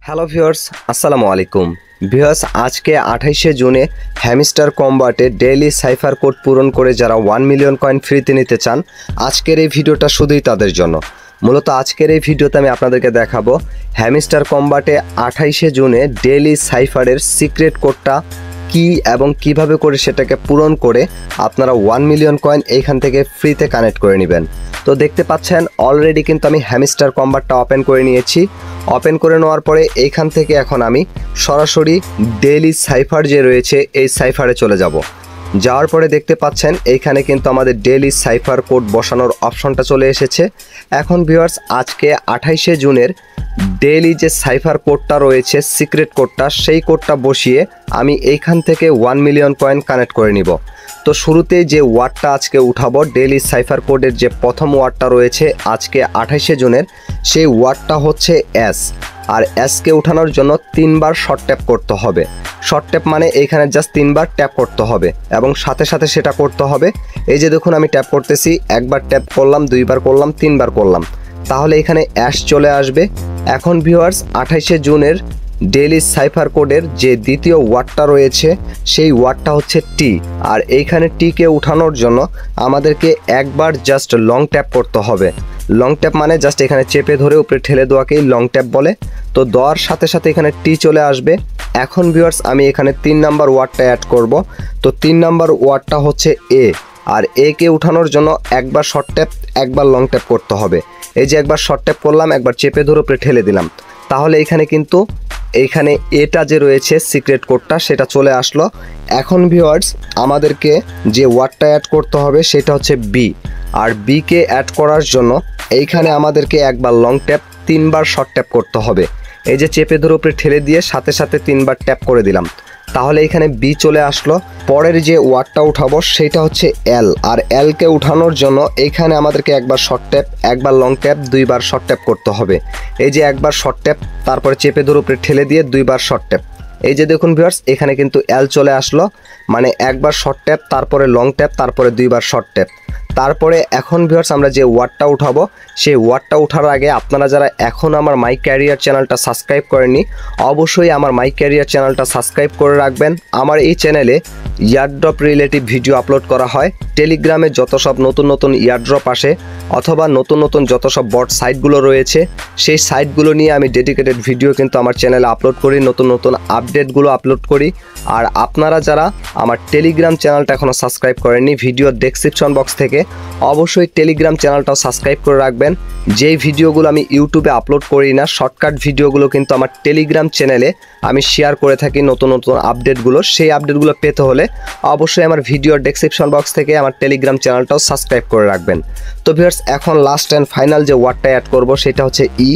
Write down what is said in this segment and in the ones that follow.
Hello viewers, আসসালামু আলাইকুম। Viewers, আজকে 28শে জুনে হ্যামস্টার কম্বাটে ডেইলি সাইফার কোড পূরণ করে যারা 1 মিলিয়ন কয়েন ফ্রিতে নিতে চান, আজকের এই ভিডিওটা শুধুই তাদের জন্য। মূলত আজকের এই ভিডিওতে আমি আপনাদেরকে দেখাবো হ্যামস্টার কম্বাটে 28শে জুনে ডেইলি সাইফারের সিক্রেট কোডটা কি এবং কিভাবে করে সেটাকে পূরণ করে আপনারা 1 মিলিয়ন কয়েন এইখান থেকে ফ্রিতে কানেক্ট করে নেবেন। তো দেখতে পাচ্ছেন অলরেডি কিন্তু আমি হ্যামস্টার কম্বাটটা ওপেন করে নিয়েছি। ওপেন করে নেওয়ার পরে এইখান থেকে এখন আমি সরাসরি ডেইলি সাইফার যে রয়েছে এই সাইফারে চলে যাব। যাওয়ার পরে দেখতে পাচ্ছেন এইখানে কিন্তু আমাদের ডেইলি সাইফার কোড বসানোর অপশনটা চলে এসেছে। এখন ভিউয়ার্স, আজকে 28শে জুনের ডেইলি যে সাইফার কোডটা রয়েছে সিক্রেট কোডটা, সেই কোডটা বসিয়ে আমি এইখান থেকে 1 মিলিয়ন কয়েন কানেক্ট করে নিব। তো শুরুতেই যে ওয়ার্ডটা আজকে উঠাবো ডেইলি সাইফার কোডের যে প্রথম ওয়ার্ডটা রয়েছে আজকে 28শে জুনের, সেই ওয়ার্ডটা হচ্ছে এস। আর এসকে উঠানোর জন্য 3বার শর্ট ট্যাপ করতে হবে। শর্ট ট্যাপ মানে এইখানে জাস্ট 3বার ট্যাপ করতে হবে এবং সাথে সাথে সেটা করতে হবে। এই যে দেখুন আমি ট্যাপ করতেছি, একবার ট্যাপ করলাম, 2বার করলাম, 3বার করলাম, তাহলে এখানে অ্যাশ চলে আসবে। এখন ভিউয়ার্স, 28শে জুনের ডেইলি সাইফার কোডের যে দ্বিতীয় ওয়ার্ডটা রয়েছে সেই ওয়ার্ডটা হচ্ছে টি। আর এইখানে টিকে উঠানোর জন্য আমাদেরকে একবার জাস্ট লং ট্যাপ করতে হবে। লং ট্যাপ মানে জাস্ট এখানে চেপে ধরে উপরে ঠেলে দেওয়াকেই লং ট্যাপ বলে। তো দেওয়ার সাথে সাথে এখানে টি চলে আসবে। এখন ভিউয়ার্স, আমি এখানে 3 নাম্বার ওয়ার্ডটা অ্যাড করব। তো 3 নাম্বার ওয়ার্ডটা হচ্ছে এ। আর এ কে উঠানোর জন্য একবার শর্ট ট্যাপ, একবার লং ট্যাপ করতে হবে। এই যে একবার শর্ট ট্যাপ করলাম, একবার চেপে ধরে উপরে ঠেলে দিলাম, তাহলে এখানে কিন্তু এইখানে এটা যে রয়েছে সিক্রেট কোডটা সেটা চলে আসলো। এখন ভিউয়ার্স, আমাদেরকে যে ওয়ার্ডটা অ্যাড করতে হবে সেটা হচ্ছে বি। আর বিকে অ্যাড করার জন্য এইখানে আমাদেরকে একবার লং ট্যাপ, 3বার শর্ট ট্যাপ করতে হবে। এই যে চেপে ধরে উপরে ঠেলে দিয়ে সাথে সাথে 3বার ট্যাপ করে দিলাম, তাহলে এখানে বি চলে আসলো। পরের যে ওয়ার্ডটা উঠাবো সেটা হচ্ছে এল। আর এলকে উঠানোর জন্য এইখানে আমাদেরকে একবার শর্ট ট্যাপ, একবার লং ট্যাপ, 2বার শর্ট ট্যাপ করতে হবে। এই যে একবার শর্ট ট্যাপ, তারপরে চেপে ধরে উপরে ঠেলে দিয়ে 2বার শর্ট ট্যাপ। এই যে দেখুন ভিউয়ার্স, এখানে কিন্তু এল চলে আসলো, মানে একবার শর্ট ট্যাপ, তারপরে লং ট্যাপ, তারপরে 2বার শর্ট ট্যাপ। তারপরে এখন ভিউয়ার্স, আমরা যে ওয়ার্ডটা উঠাবো সেই ওয়ার্ডটা উঠার আগে আপনারা যারা এখন আমার মাই ক্যারিয়ার চ্যানেলটা সাবস্ক্রাইব করেননি, অবশ্যই আমার মাই ক্যারিয়ার চ্যানেলটা সাবস্ক্রাইব করে রাখবেন। আমার এই চ্যানেলে ইয়ারড্রপ রিলেটিভ ভিডিও আপলোড করা হয়। টেলিগ্রামে যত সব নতুন নতুন ইয়ারড্রপ আসে অথবা নতুন নতুন যত সব বট সাইটগুলো রয়েছে সেই সাইটগুলো নিয়ে আমি ডেডিকেটেড ভিডিও কিন্তু আমার চ্যানেলে আপলোড করি, নতুন নতুন আপডেটগুলো আপলোড করি। আর আপনারা যারা আমার টেলিগ্রাম চ্যানেলটা এখনও সাবস্ক্রাইব করেননি, ভিডিওর ডেসক্রিপশন বক্স থেকে অবশ্যই টেলিগ্রাম চ্যানেলটাও সাবস্ক্রাইব করে রাখবেন। যেই ভিডিওগুলো আমি ইউটিউবে আপলোড করি না, শর্টকাট ভিডিওগুলো কিন্তু আমার টেলিগ্রাম চ্যানেলে আমি শেয়ার করে থাকি নতুন নতুন আপডেটগুলো। সেই আপডেটগুলো পেতে হলে অবশ্যই আমার ভিডিওর ডেসক্রিপশন বক্স থেকে আমার টেলিগ্রাম চ্যানেলটাও সাবস্ক্রাইব করে রাখবেন। তো ভিউয়ার্স, এখন লাস্ট অ্যান্ড ফাইনাল যে ওয়ার্ডটা অ্যাড করব সেটা হচ্ছে ই।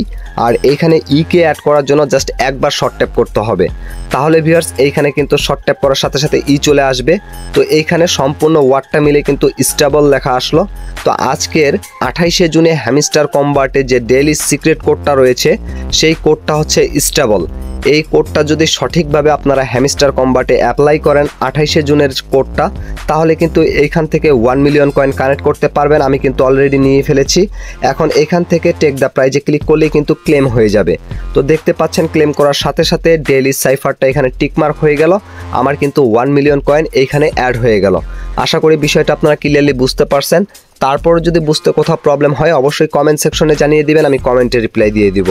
আর এইখানে ইকে অ্যাড করার জন্য জাস্ট একবার শর্ট ট্যাপ করতে হবে। তাহলে ভিউয়ার্স, এইখানে কিন্তু শর্ট ট্যাপ করার সাথে সাথে ই চলে আসবে। তো এইখানে সম্পূর্ণ ওয়ার্ডটা মিলে কিন্তু স্টেবল লেখা আসলো। তো আজকের 28শে জুনে হ্যামস্টার কম্বাটে যে ডেইলি সিক্রেট কোডটা রয়েছে সেই কোডটা হচ্ছে স্টেবল। এই কোডটা যদি সঠিকভাবে আপনারা হ্যামস্টার কম্বাটে অ্যাপ্লাই করেন 28শে জুনের কোডটা, তাহলে কিন্তু এইখান থেকে 1 মিলিয়ন কয়েন কানেক্ট করতে পারবেন। আমি কিন্তু অলরেডি নিয়ে ফেলেছি। এখন এখান থেকে টেক দ্য প্রাইজে ক্লিক করলেই কিন্তু ক্লেম হয়ে যাবে। তো দেখতে পাচ্ছেন ক্লেম করার সাথে সাথে ডেইলি সাইফারটা এখানে টিকমার্ক হয়ে গেল। আমার কিন্তু 1 মিলিয়ন কয়েন এইখানে অ্যাড হয়ে গেল। আশা করি বিষয়টা আপনারা ক্লিয়ারলি বুঝতে পারছেন। তারপর যদি বুঝতে কোথাও প্রবলেম হয় অবশ্যই কমেন্ট সেকশনে জানিয়ে দিবেন, আমি কমেন্টে রিপ্লাই দিয়ে দিব।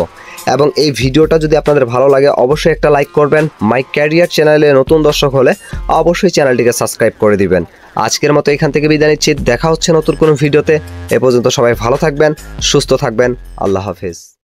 এবং এই ভিডিওটা যদি আপনাদের ভালো লাগে অবশ্যই একটা লাইক করবেন। মাই ক্যারিয়ার চ্যানেলে নতুন দর্শক হলে অবশ্যই চ্যানেলটিকে সাবস্ক্রাইব করে দিবেন। আজকের মতো এখান থেকে বিদায় নিচ্ছি। দেখা হচ্ছে নতুন কোনো ভিডিওতে। এ পর্যন্ত সবাই ভালো থাকবেন, সুস্থ থাকবেন। আল্লাহ হাফেজ।